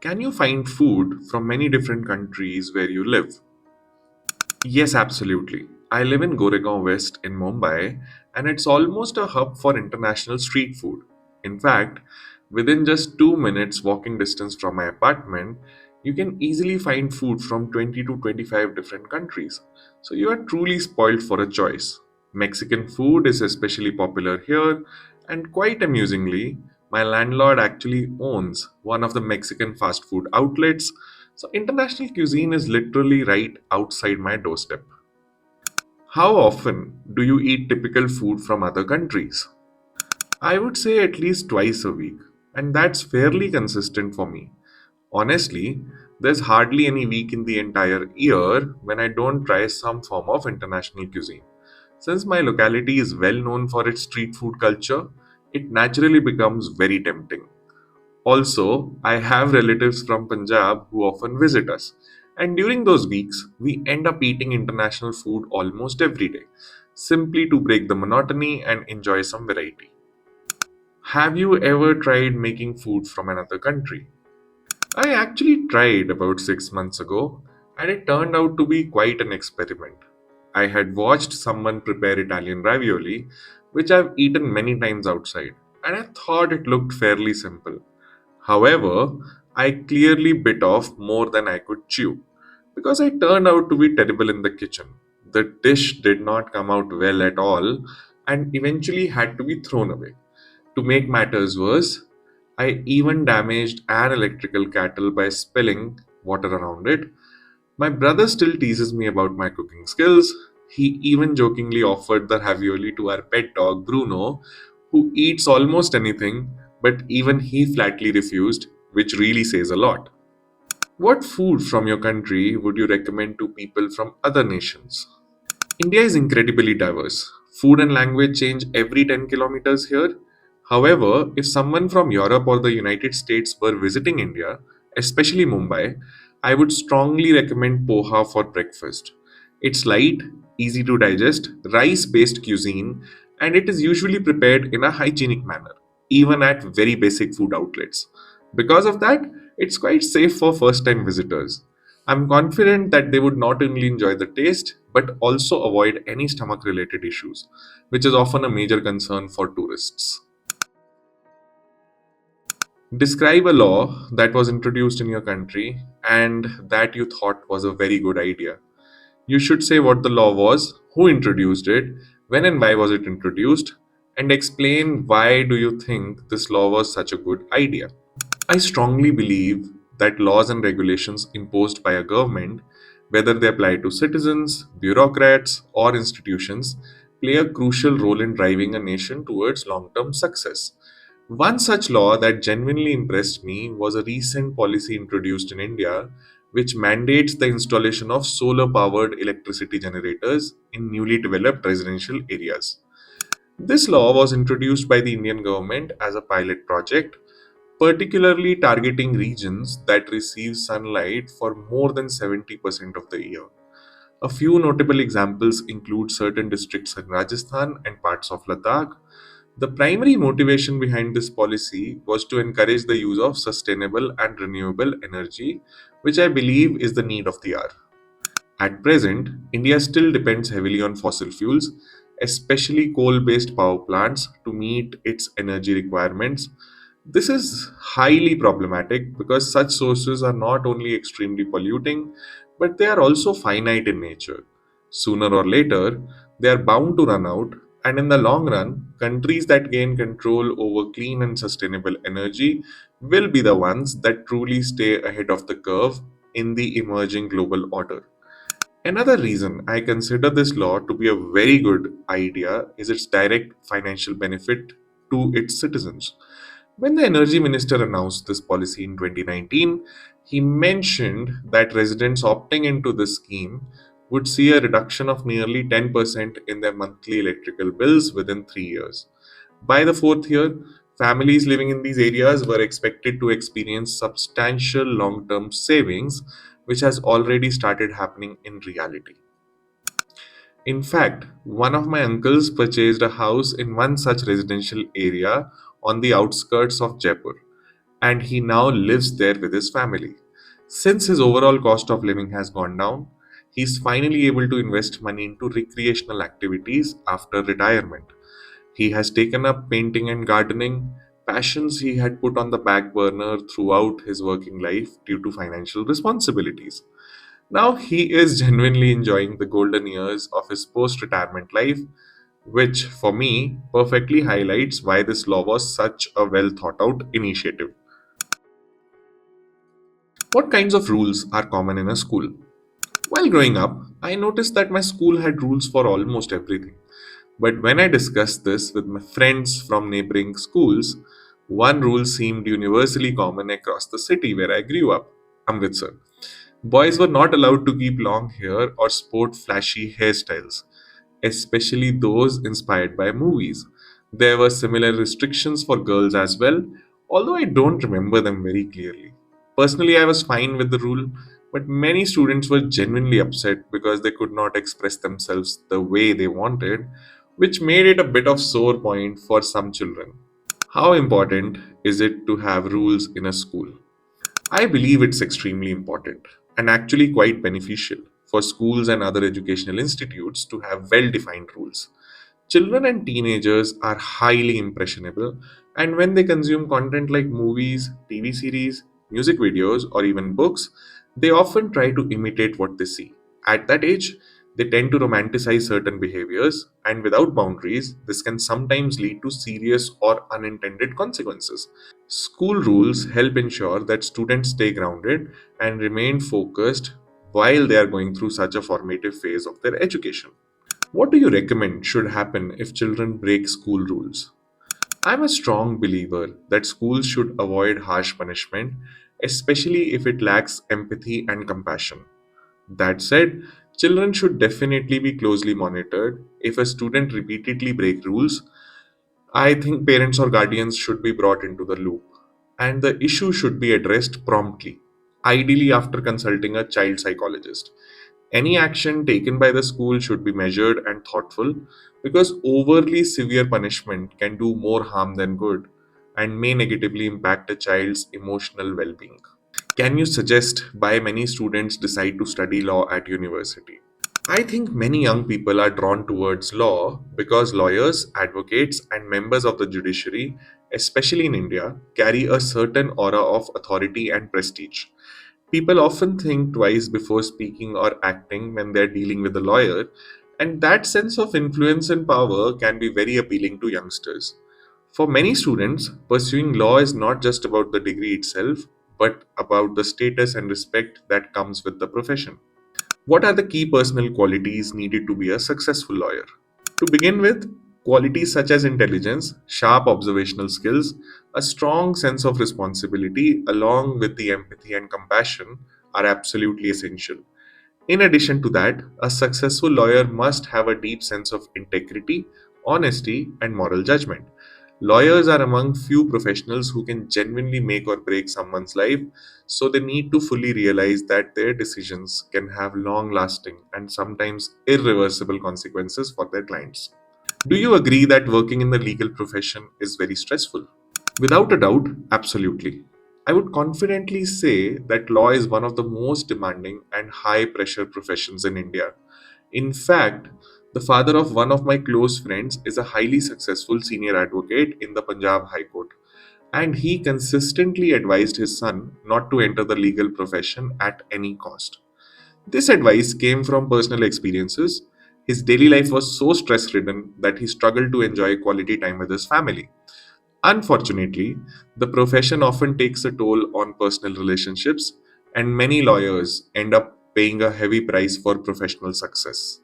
Can you find food from many different countries where you live? Yes, absolutely. I live in Goregaon West in Mumbai, and it's almost a hub for international street food. In fact, within just 2 minutes walking distance from my apartment, you can easily find food from 20 to 25 different countries. So you are truly spoiled for a choice. Mexican food is especially popular here, and quite amusingly, my landlord actually owns one of the Mexican fast food outlets, so international cuisine is literally right outside my doorstep. How often do you eat typical food from other countries? I would say at least twice a week, and that's fairly consistent for me. Honestly, there's hardly any week in the entire year when I don't try some form of international cuisine. Since my locality is well known for its street food culture, it naturally becomes very tempting. Also, I have relatives from Punjab who often visit us, and during those weeks, we end up eating international food almost every day, simply to break the monotony and enjoy some variety. Have you ever tried making food from another country? I actually tried about 6 months ago, and it turned out to be quite an experiment. I had watched someone prepare Italian ravioli, which I've eaten many times outside, and I thought it looked fairly simple. However, I clearly bit off more than I could chew because I turned out to be terrible in the kitchen. The dish did not come out well at all and eventually had to be thrown away. To make matters worse, I even damaged an electrical kettle by spilling water around it. My brother still teases me about my cooking skills. He even jokingly offered the ravioli to our pet dog Bruno, who eats almost anything, but even he flatly refused, which really says a lot. What food from your country would you recommend to people from other nations? India is incredibly diverse. Food and language change every 10 kilometers here. However, if someone from Europe or the United States were visiting India, especially Mumbai, I would strongly recommend poha for breakfast. It's light, easy to digest, rice based cuisine, and it is usually prepared in a hygienic manner, even at very basic food outlets. Because of that, it's quite safe for first time visitors. I'm confident that they would not only enjoy the taste but also avoid any stomach related issues, which is often a major concern for tourists. Describe a law that was introduced in your country and that you thought was a very good idea. You should say what the law was, who introduced it, when and why was it introduced, and explain why do you think this law was such a good idea. I strongly believe that laws and regulations imposed by a government, whether they apply to citizens, bureaucrats, or institutions, play a crucial role in driving a nation towards long term success. One such law that genuinely impressed me was a recent policy introduced in India which mandates the installation of solar powered electricity generators in newly developed residential areas. This law was introduced by the Indian government as a pilot project, particularly targeting regions that receive sunlight for more than 70% of the year. A few notable examples include certain districts in Rajasthan and parts of Ladakh. The primary motivation behind this policy was to encourage the use of sustainable and renewable energy, which I believe is the need of the hour. At present, India still depends heavily on fossil fuels, especially coal based power plants, to meet its energy requirements. This is highly problematic because such sources are not only extremely polluting, but they are also finite in nature. Sooner or later, they are bound to run out, and in the long run, countries that gain control over clean and sustainable energy will be the ones that truly stay ahead of the curve in the emerging global order. Another reason I consider this law to be a very good idea is its direct financial benefit to its citizens. When the energy minister announced this policy in 2019, he mentioned that residents opting into this scheme would see a reduction of nearly 10% in their monthly electrical bills within 3 years. By the fourth year, families living in these areas were expected to experience substantial long term savings, which has already started happening in reality. In fact, one of my uncles purchased a house in one such residential area on the outskirts of Jaipur. and he now lives there with his family. Since his overall cost of living has gone down, he's finally able to invest money into recreational activities after retirement. He has taken up painting and gardening, passions he had put on the back burner throughout his working life due to financial responsibilities. Now he is genuinely enjoying the golden years of his post retirement life, which for me perfectly highlights why this law was such a well thought out initiative. What kinds of rules are common in a school? While growing up, I noticed that my school had rules for almost everything. But when I discussed this with my friends from neighboring schools, one rule seemed universally common across the city where I grew up, Amritsar. Boys were not allowed to keep long hair or sport flashy hairstyles, especially those inspired by movies. There were similar restrictions for girls as well, although I don't remember them very clearly. Personally, I was fine with the rule, but many students were genuinely upset because they could not express themselves the way they wanted, which made it a bit of sore point for some children. How important is it to have rules in a school? I believe it's extremely important and actually quite beneficial for schools and other educational institutes to have well defined rules. Children and teenagers are highly impressionable, and when they consume content like movies, TV series, music videos, or even books, they often try to imitate what they see. At that age, they tend to romanticize certain behaviors, and without boundaries, this can sometimes lead to serious or unintended consequences. School rules help ensure that students stay grounded and remain focused while they are going through such a formative phase of their education. What do you recommend should happen if children break school rules? I'm a strong believer that schools should avoid harsh punishment, especially if it lacks empathy and compassion. That said, children should definitely be closely monitored. If a student repeatedly breaks rules, I think parents or guardians should be brought into the loop, and the issue should be addressed promptly, ideally after consulting a child psychologist. Any action taken by the school should be measured and thoughtful because overly severe punishment can do more harm than good and may negatively impact a child's emotional well being. Can you suggest why many students decide to study law at university? I think many young people are drawn towards law because lawyers, advocates, and members of the judiciary, especially in India, carry a certain aura of authority and prestige. People often think twice before speaking or acting when they're dealing with a lawyer, and that sense of influence and power can be very appealing to youngsters. For many students, pursuing law is not just about the degree itself, but about the status and respect that comes with the profession. What are the key personal qualities needed to be a successful lawyer? To begin with, qualities such as intelligence, sharp observational skills, a strong sense of responsibility, along with the empathy and compassion, are absolutely essential. In addition to that, a successful lawyer must have a deep sense of integrity, honesty, and moral judgment. Lawyers are among few professionals who can genuinely make or break someone's life, so they need to fully realize that their decisions can have long lasting and sometimes irreversible consequences for their clients. Do you agree that working in the legal profession is very stressful? Without a doubt, absolutely. I would confidently say that law is one of the most demanding and high pressure professions in India. In fact, the father of one of my close friends is a highly successful senior advocate in the Punjab High Court, and he consistently advised his son not to enter the legal profession at any cost. This advice came from personal experiences. His daily life was so stress ridden that he struggled to enjoy quality time with his family. Unfortunately, the profession often takes a toll on personal relationships, and many lawyers end up paying a heavy price for professional success.